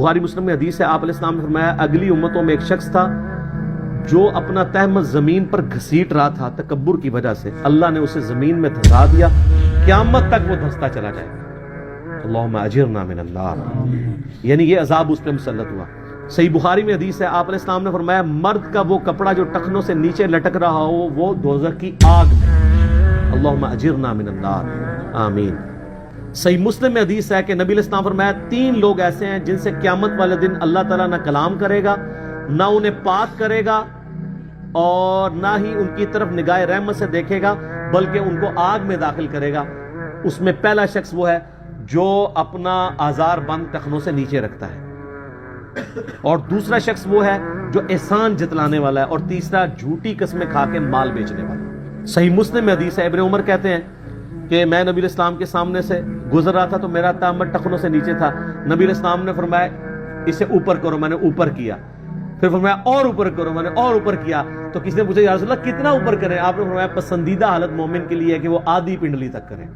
بخاری مسلم میں حدیث ہے، آپ علیہ السلام نے فرمایا اگلی امتوں میں ایک شخص تھا جو اپنا تہمت زمین پر گھسیٹ رہا تھا تکبر کی وجہ سے، اللہ نے اسے زمین میں دھسا دیا، قیامت تک وہ دھستا چلا جائے گا۔ اللہم اجرنا من النار، یعنی یہ عذاب اس پہ مسلط ہوا۔ صحیح بخاری میں حدیث ہے، آپ علیہ السلام نے فرمایا مرد کا وہ کپڑا جو ٹخنوں سے نیچے لٹک رہا ہو وہ دوزخ کی آگ میں۔ اللہم اجرنا من النار، آمین۔ صحیح مسلم میں حدیث ہے کہ نبی علیہ السلام فرمایا 3 لوگ ایسے ہیں جن سے قیامت والے دن اللہ تعالیٰ نہ کلام کرے گا، نہ انہیں پاک کرے گا، اور نہ ہی ان کی طرف نگاہ رحمت سے دیکھے گا بلکہ ان کو آگ میں داخل کرے گا۔ اس میں پہلا شخص وہ ہے جو اپنا آزار بند ٹخنوں سے نیچے رکھتا ہے، اور دوسرا شخص وہ ہے جو احسان جتلانے والا ہے، اور تیسرا جھوٹی قسمیں کھا کے مال بیچنے والا۔ صحیح مسلم میں حدیث ہے، ابن عمر کہتے ہیں کہ میں نبی علیہ السلام کے سامنے سے گزر رہا تھا تو میرا تہمت ٹخنوں سے نیچے تھا، نبی علیہ السلام نے فرمایا اسے اوپر کرو، میں نے اوپر کیا، پھر فرمایا اور اوپر کرو، میں نے اور اوپر کیا، تو کسی نے پوچھا یا رسول اللہ کتنا اوپر کریں؟ آپ نے فرمایا پسندیدہ حالت مومن کے لیے ہے کہ وہ آدھی پنڈلی تک کریں۔